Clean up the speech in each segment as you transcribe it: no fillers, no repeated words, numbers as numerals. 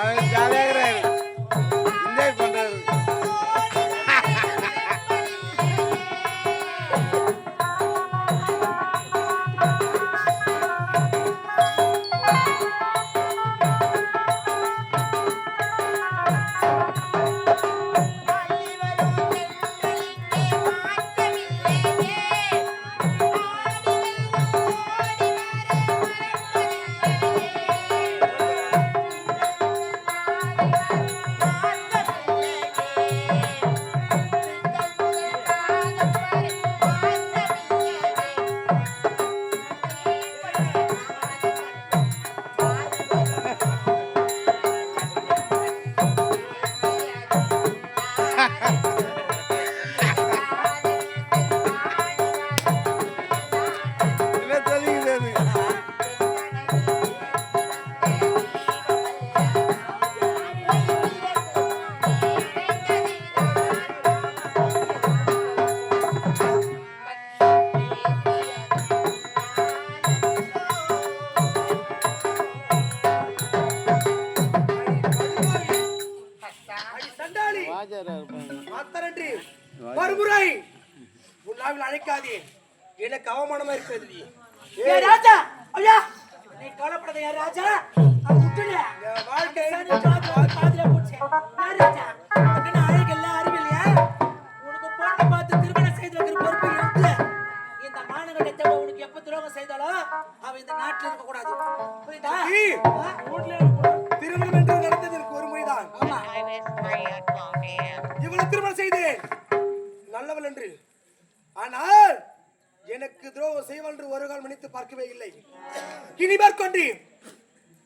அவர் ஜாலியாக என்ஜாய் பண்றாரு. மறுமுறை உன்னாவில் அழைக்காதே, எனக்கு அவமானமா இருக்கிறது. ராஜா ஐயா நீ கவலைப்படாத யார் ராஜா வாழ்க்கை பாதியில போச்சு. ராஜா அக்கன அழகல்ல அறிவில்லையா உனக்கு பொண்ணு பார்த்து திருமணம் செய்து வைக்கிற பொறுப்பு இருக்கு. இந்த மானகட்டத்தை உனக்கு எப்ப துரோகம் செய்தாலும் அவ இந்த நாட்டில் இருக்க கூடாது. புரியுதா? திருமணம் என்று நடந்தது எனக்கு ஒரு முறைதான். இவளை திருமணம் செய்தேன் நல்லவள் என்று. ஆனால் எனக்கு துரோகம் செய்வள் என்று ஒரு கால் மன்னித்து பார்க்கவே இல்லை. இனி மேற்கொண்டு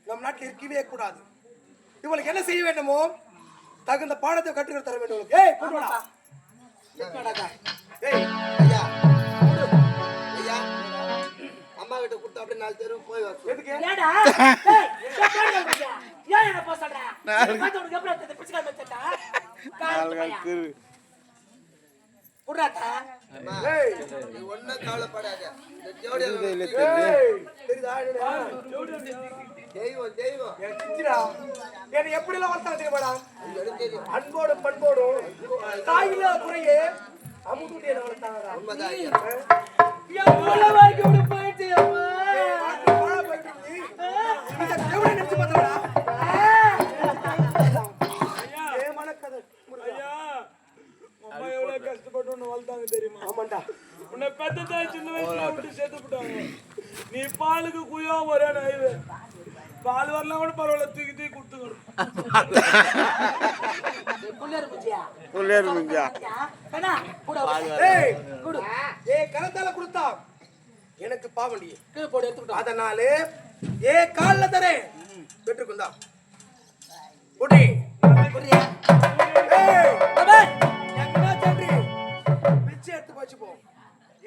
நம் நாட்டில் இருக்கவே கூடாது. இவளுக்கு என்ன செய்ய வேண்டுமோ தகுந்த பாடத்தை கற்றுக் தர வேண்டும். ஏய் போடுடா. ஏய் ஐயா ஐயா அம்மா கிட்ட கொடுத்து அப்படியே 4 தெரு போய் வா. எதுக்கு? ஏடா ஏய் என்ன போ சொல்ற? பாத்து உனக்கு எப்படி அந்த பிச்சை வச்சடா? நால்கால் திரு புடாதா. ஏய் நீ ஒண்ணு கவலைப்படாத. இந்த ஜோடியா தெரியுதா? தெய்வம் தெய்வம் என்னை எப்படி எல்லாம் வளர்த்தாங்க தெரியுமாடா? அன்போடு பண்போடு தாயில குறையே அமுதூட்டி என்ன வளர்த்தாங்கடா. எவ்வளவு வாங்கி விட போயிட்டு அம்மா நீ பாலுக்கு குயோ ஒரே நைவு பால் வரலாம் கூட பரவாயில்ல தூக்கி தூக்கி கொடுத்துக்கணும். கரத்தால கொடுத்தா எனக்கு பாவண்டி அதனால ஏ கால்ல தரேன் பெற்றுக்கொண்டா குடி பிச்சை எடுத்து வச்சுப்போம்.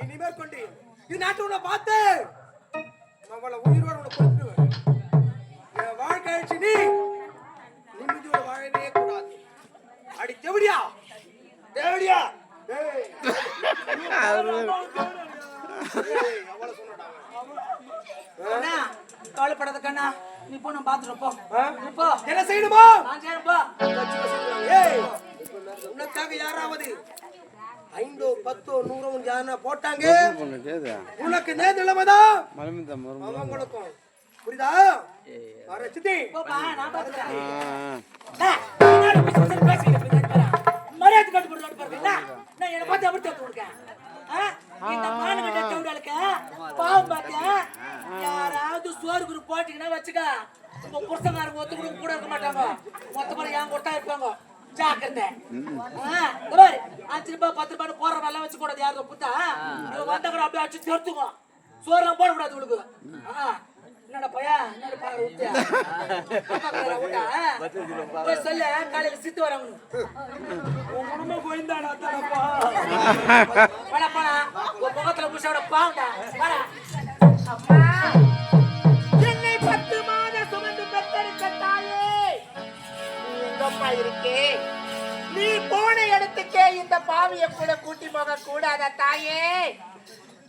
இனிமேல் கொண்டு இது நாட்டு உன்னை பார்த்து நம்மள உயிரோட உன்னை கொடுத்துடுவேன். என் வாழ்க்கை ஆயிடுச்சு. நீ நிம்மதியோட வாழவே கூடாது. அடி தேவடியா தேவடியா கவலைப்படாத கண்ணா நீ போ நான் பாத்துட்டு போ. என்ன செய்யணுமா? நான் செய்யணும்பா. உனக்காக யாராவது 5 10 100 யாரா போட்டாங்க உனக்கு நேர் நிலைமைதான் அவங்களுக்கும். புரியுதா? வர சித்தி போப்பா நான் பாத்துக்கிறேன். மரியாதை கட்டு போடுறது பாருங்க. நான் என்ன பார்த்து அப்படி தப்பு கொடுக்கேன். இந்த மானகட்ட தவுடாளுக்கு பாவம் பார்த்தா யாராவது சோறு குரு போட்டீங்கன்னா வச்சுக்க உங்க புருஷங்காரங்க ஒத்து கூட இருக்க மாட்டாங்க. மொத்தமா ஏன் கொடுத்தா இருப்பாங்க. ஜாக்கிரதை. 5 ரூபாய் 10 ரூபாய் போற நல்லா வச்சு கூடாது. யாரும் புத்தா வந்த கூட அப்படியே அடிச்சு சேர்த்துக்கோ. சோறுலாம் போடக்கூடாது உங்களுக்கு. என்னடா பையா என்னடா பாரு ஊத்தியா போய் சொல்ல காலையில சித்து வராங்க. உன் குடும்பம் கோயிந்தாடா தானப்பா. வாடா போடா உன் முகத்துல புஷாவோட பாவண்டா வாடா. அம்மா என்னை 10 மாதம் சுமந்து பெற்றெடுத்த தாயே நீ எங்கம்மா இருக்கே? நீ போன இடத்துக்கே இந்த பாவிய கூட கூட்டி போக கூடாத தாயே.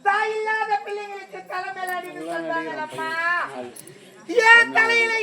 தாய் இல்லாத பிள்ளைங்களுக்கு தலைமையில அடின்னு சொல்றாங்கல்லம்மா. ஏன் தலையில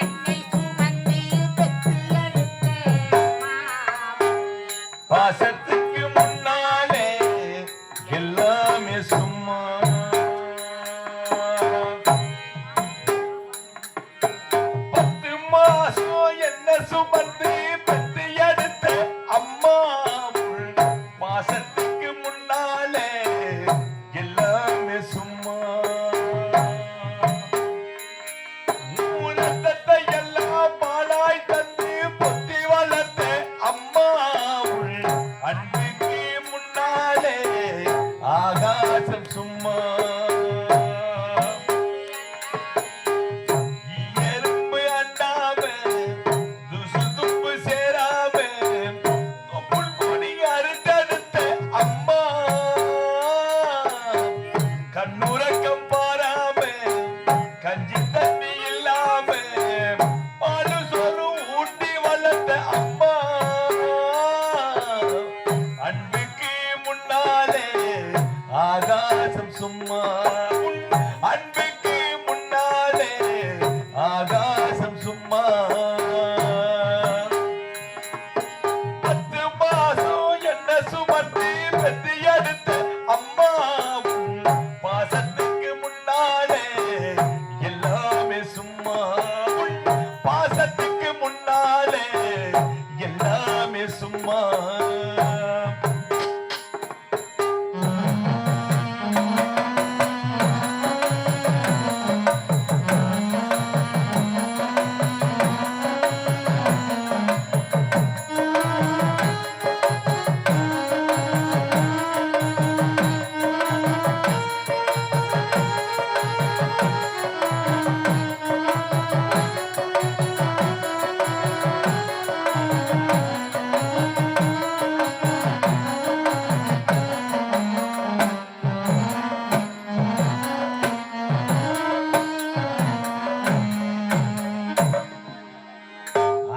என்னை சுமந்து பெற்று எடுத்த பாசத்துக்கு முன்னாலே எல்லாமே சும்மா. பத்து மாசம் என்ன சுமந்து பெற்று எடுத்த அம்மா பாசத்துக்கு முன்னாலே எல்லாமே சும்மா. உலகத்தை எல்லாம் பாழாய் தந்து பொத்தி வளர்த்த அம்மா அன்புக்கு முன்னாலே ஆகாசம் சும்மா. எறும்பு அண்டாம துசு துப்பு சேராம தொப்புள் கொடி அறுத்தெடுத்த அம்மா கண்ணுறக்கம் பாராம கஞ்சி தண்ணி இல்லாம பாலு சோறு ஊட்டி வளர்த்த அம்மா அன்புக்கு முன்னாலே ஆகாசம் சும்மா. அன்புக்கு முன்னாலே ஆகாசம் சும்மா. பத்து மாசம் என்ன சுமத்தி பெற்று எடுத்த அம்மா பாசத்துக்கு முன்னாலே எல்லாமே சும்மா. பாசத்துக்கு முன்னாலே எல்லாமே சும்மா.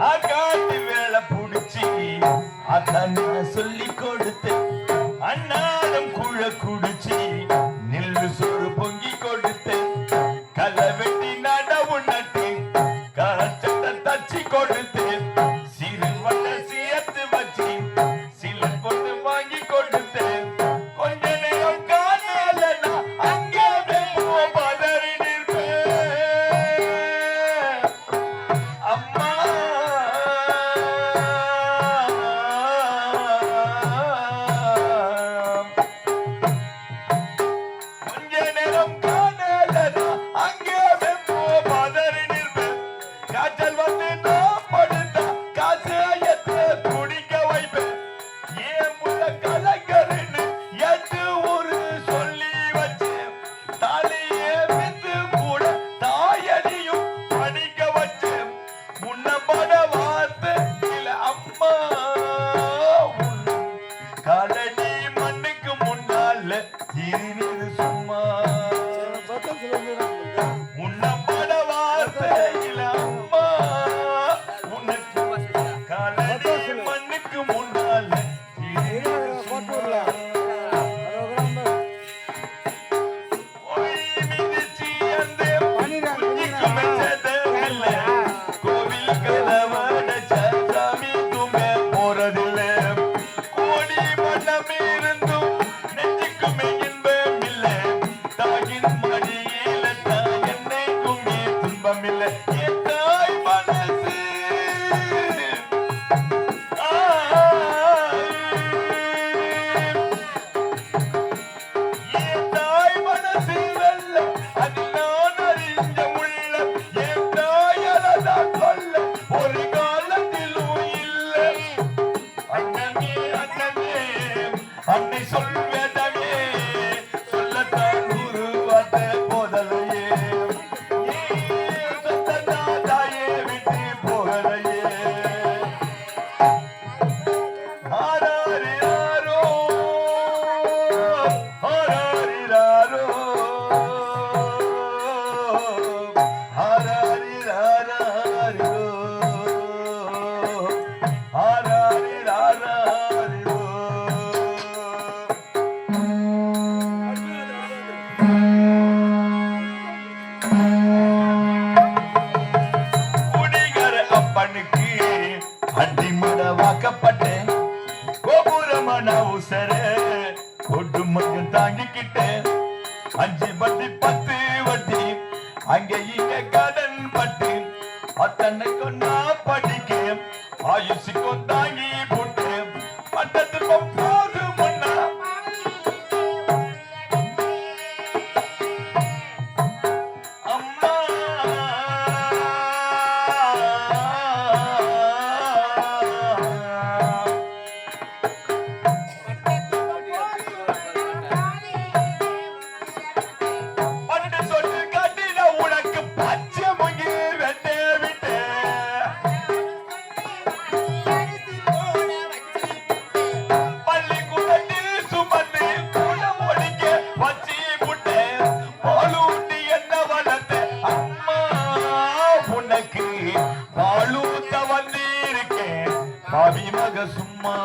ஆகாட்டி வேலை புடிச்சி அதான் நான் சொல்லி கொடுத்து அண்ணாடம் குழ குடிச்சி நெல்லு சோறு பொங்கி கொடுத்து களை வெட்டி நடவு நட்டு கரச்சட்டை தச்சு கொடுத்து சிறு வண்ண சேர்த்து வச்சு சில பொண்ணு வாங்கி கொடுத்து கொஞ்ச நேரம் காணலன்னா அங்கே பதறி நிற்பேன் அம்மா. கொஞ்ச நேரம் காணலனா அங்கே பதறி நிற்பேன். காய்ச்சல் வந்து நான் படுத்தா காசையத்தை குடிக்க வைப்பேன். ஏன் முள்ள கலங்கருன்னு எட்டு ஒரு சொல்லி வச்சேன். தாலியே வித்து கூட தாயடியும் படிக்க வச்சேன். முன்னப்பட வார்த்தை இல்ல அம்மா உன் காலடி மண்ணுக்கு முன்னால திருநீர் சும்மா. முன்னப்பட வார்த்தை இல்ல அம்மா உனக்கு காலடி மண்ணுக்கு முன்னால திருநீர் சும்மா. ஒய் மிதிச்சி அந்த குஞ்சிக்கு மெச்சதல்ல கோவில் கலவட சாமி துமே போறதில்ல. கோடி மனம் இருந்தும் நெஞ்சுக்குமே இன்பம் இல்லை. தாயின் மடியில தான் என்னைக்குமே துன்பம் இல்லை. என் தாய் மனசு என் தாய் மனசு வெள்ளம் அதில் நான் அறிஞ்ச உள்ளம். என் தாயலதான் கொல்ல ஒரு காலத்திலும் இல்லை. அண்ணனே அண்ணனே அன்னை சொல்வதமே சொல்லத்தான் உருவாத்த போதலையே. தாயே விட்டு போகலையே. ஆராரிராரோ ஆராரிராரோ ஆராரிராரோ அவனுக்கு அடிமட வாக்கப்பட்டேன் கோபுரமான உசர கொட்டு மட்டும் தாங்கிக்கிட்டேன் 5 வட்டி 10 வட்டி அங்க இங்க கடன் பட்டு அத்தனை கொண்டா படிக்க ஆயுசுக்கும் தாங்கி போட்டு பட்டத்துக்கு போது முன்னா அம்மா பட்டு சொட்டு காட்டில உனக்கு பச்சை முங்கி வெட்ட விட்டேன் பள்ளிக்கூடத்தில் சுமந்து கூட ஒடிக்க வச்சி விட்டேன் பாலூட்டி என்ன வளர்த்த அம்மா உனக்கு பாலூத்த வந்திருக்கேன் பாவி மக சும்மா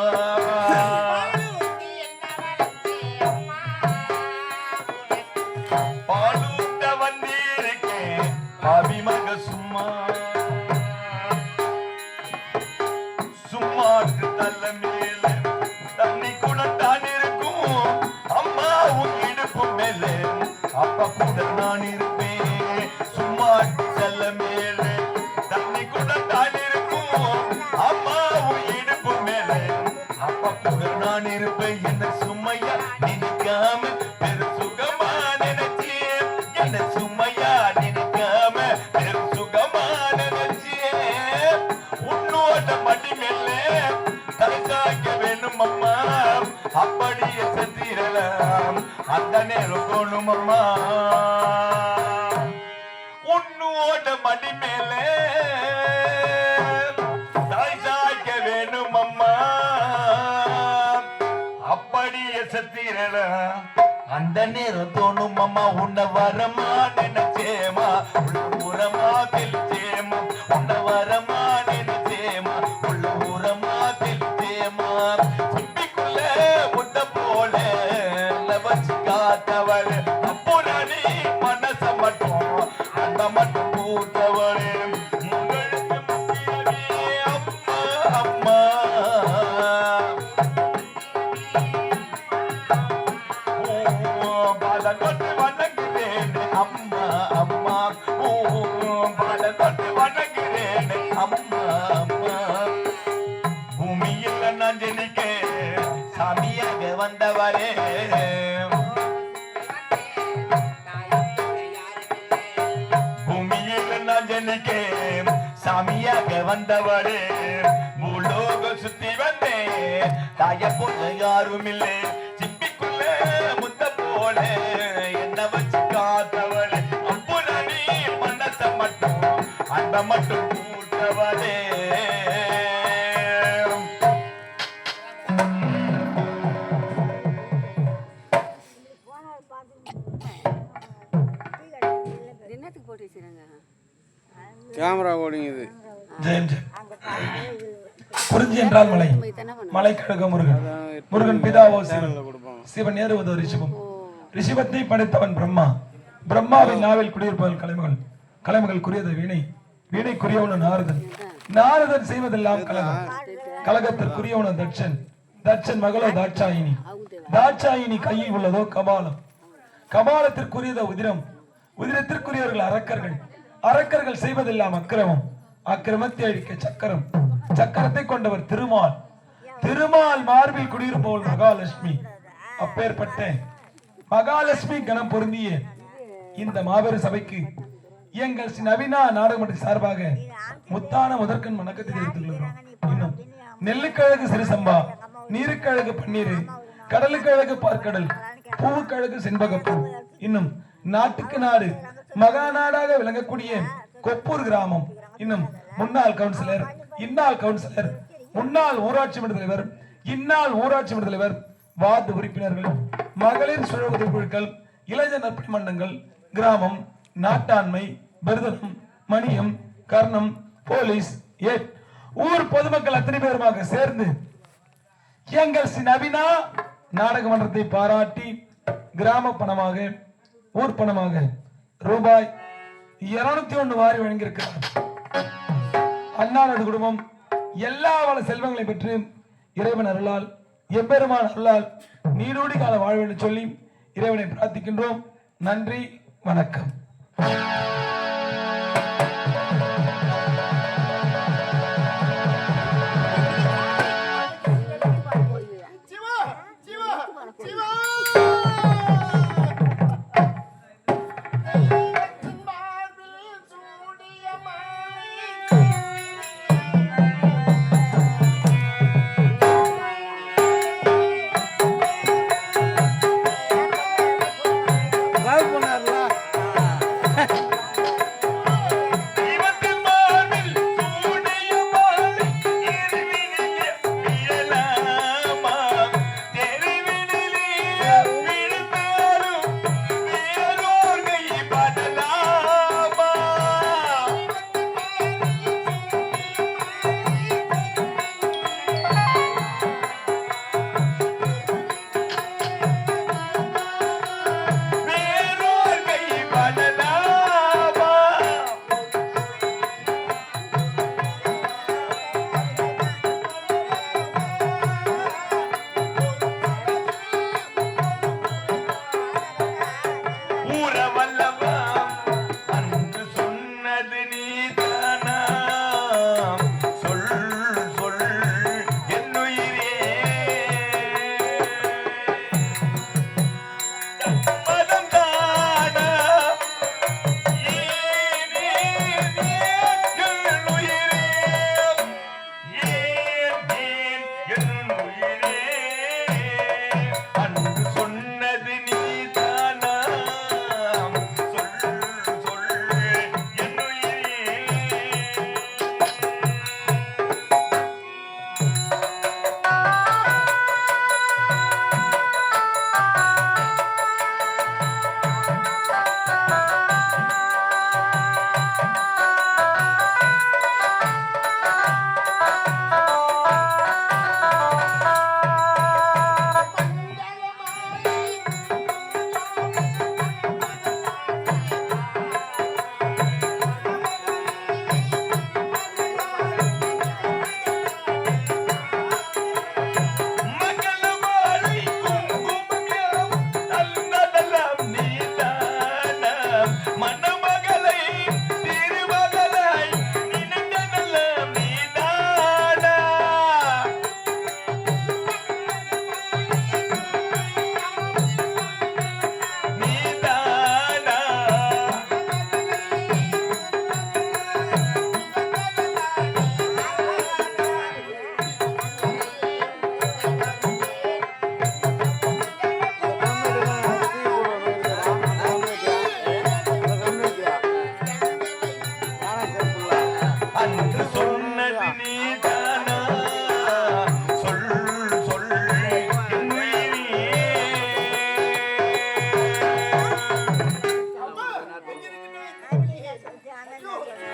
பாலூட்ட வந்திருக்கேன் பாவி மக சும்மா சும்மாக்கு தள்ள மேல தண்ணி கூட தான் இருக்கும் அம்மா உன் இடுப்பு மேல அப்ப கூட நான் இருப்பேன் சும்மாக்கு தள்ள மேல தண்ணி கூட தான் இருக்கும் அம்மா உன் இடுப்பு மேல அப்ப கூட நான் இருப்பேன் என்ன சுமையா நினைக்காம பெரு சுகமா நினைச்சேன் என்ன சுமையா நினைக்காம பெரு சுகமா நினைச்சேன் உன்னோட மடி மேல தலை சாய்க்க வேணும் அம்மா அப்படியே செத்திரலாம் அந்த நேரம் தோணும் அம்மா உன்னோட மடி மேல தலை சாய்க்க வேணும் அம்மா அப்படியே செத்திரலாம் அந்த நேரம் தோணும் அம்மா உன்னை வரமா நினைச்சேமா உள்ள ஊரமா தெளிச்சேமா உன்னை வரமா நினைச்சேமா உள்ள ஊரமா தெளிச்சேமா சிப்பிக்குள்ள முட்டை போல வச்சு காத்தவள் அப்புறானே மனச மட்டும் அந்த மட்டும் கூட்டவளே உங்களுக்கு முக்கியமே அம்மா பாலகொட்டு வணங்குறேன் அம்மா அம்மா பாலகொட்டு வணங்குறேன் அம்மா அம்மா பூமியில் நான் ஜனிக்க சாமியாக வந்தவரே பூமியில் நான் ஜனிக்க சாமியாக வந்தவரே பூலோக சுத்தி வந்தேன் தாய போல யாரும் இல்லை சிப்பிக்குள்ள முத்த போல என்ன வச்சு காத்தவளே அப்புறனே மனச மட்டும் அன்ப மட்டும் கூட்டவளே என்னத்துக்கு போட்டு வச்சுருங்க கேமரா ஓடிங்குது. ஜெயம் ஜெயம். குறிஞ்சி என்றால் மலை மலை கழக முருகன் முருகன் பிதாவோ சிவன் சிவன் ஏறுவது ரிஷபம் ரிஷபத்தை படைத்தவன் பிரம்மா பிரம்மாவின் நாவில் குடியிருப்பவன் கலைமகள் கலைமகள் குறியது வீணை வீணைக்குரியவன் நாரதன் நாரதன் செய்வதெல்லாம் கலகம் கலகத்திற்குரியவன் தட்சன் தட்சன் மகளோ தாட்சாயினி தாட்சாயினி கையில் உள்ளதோ கபாலம் கபாலத்திற்குரியதோ உதிரம் உதிரத்திற்குரியவர்கள் அரக்கர்கள் அரக்கர்கள் செய்வதெல்லாம் அக்கிரமம் அக்கிரமத்தை அழிக்க சக்கரம் சக்கரத்தை கொண்டவர் திருமால் திருமால் மார்பில் குடியிருப்பவள் மகாலட்சுமி அப்பேற்பட்ட மகாலட்சுமி கணம் பொருந்திய இந்த மாபெரும் சபைக்கு எங்கள் ஸ்ரீ நவீனா நாடகமன்ற சார்பாக முத்தான முதற்கண் வணக்கத்தை தெரிவித்துக் கொள்கிறோம். இன்னும் நெல்லுக்கழகு சிறுசம்பா நீருக்கழகு பன்னீர் கடலுக்கழகு பார்க்கடல் பூவுக்கழகு செண்பகப்பூ இன்னும் நாட்டுக்கு நாடு மகாநாடாக விளங்கக்கூடிய கொப்பூர் கிராமம் இன்னும் முன்னாள் கவுன்சிலர் இந்நாள் கவுன்சிலர் முன்னாள் ஊராட்சி மன்ற தலைவர் இந்நாள் ஊராட்சி மன்ற தலைவர் வார்டு உறுப்பினர்கள் மகளிர் சுழல் உதவி குழுக்கள் இளைஞர் நற்பணி மன்றங்கள் கிராமம் நாட்டாண்மை பெருதனம் மணியம் கர்ணம் போலீஸ் ஊர் பொதுமக்கள் அத்தனை பேருமாக சேர்ந்து எங்கள் ஸ்ரீ நவீனா நாடக மன்றத்தை பாராட்டி கிராம பணமாக ஊர் பணமாக ரூபாய் 201 வாரி வழங்கியிருக்கிறார். அண்ணானது குடும்பம் எல்லா வள செல்வங்களை பெற்று இறைவன் அருளால் எம்பெருமான் அருளால் நீடூடி கால வாழ வேண்டும் சொல்லி இறைவனை பிரார்த்திக்கின்றோம். நன்றி, வணக்கம். லவ் பண்ணார்ல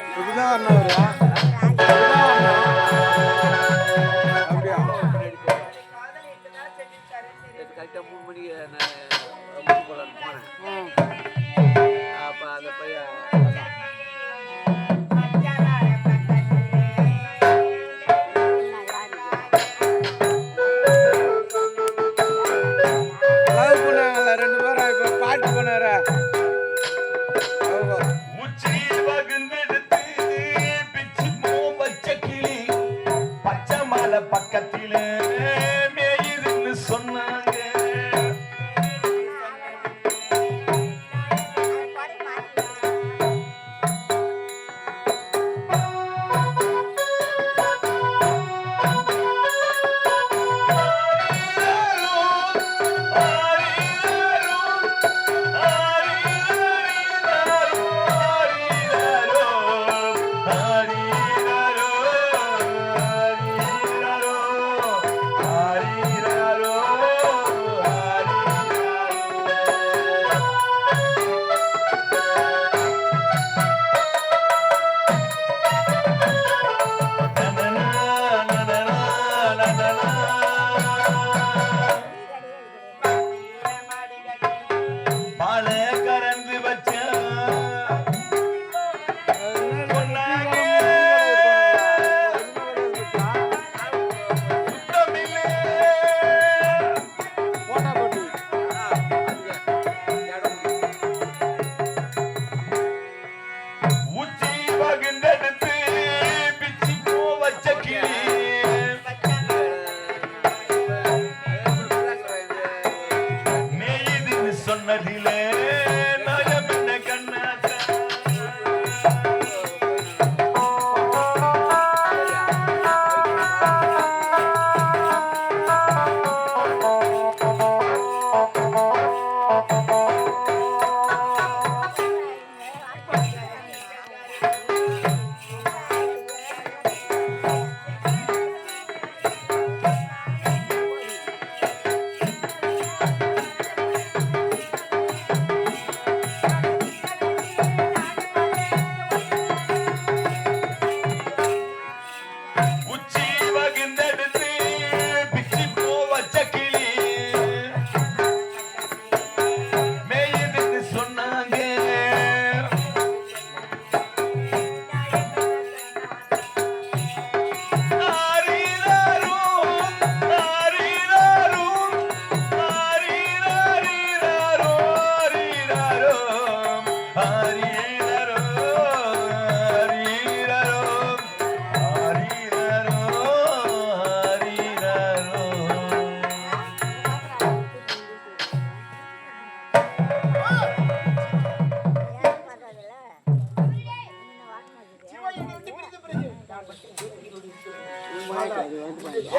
இப்படிதான் வரணும் வருவா அப்படியா கரெக்டாக 3 மணிக்கு நான் போகலான்னு போனேன். அப்போ அந்த பையன் லவ் பண்ணாங்கல்ல 2 பேரும் இப்போ பாட்டு பண்ணார பக்கத்தில மேயுதுன்னு சொன்னாங்க.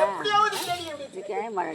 எப்படியாவது எப்படியாவது தேடி மழை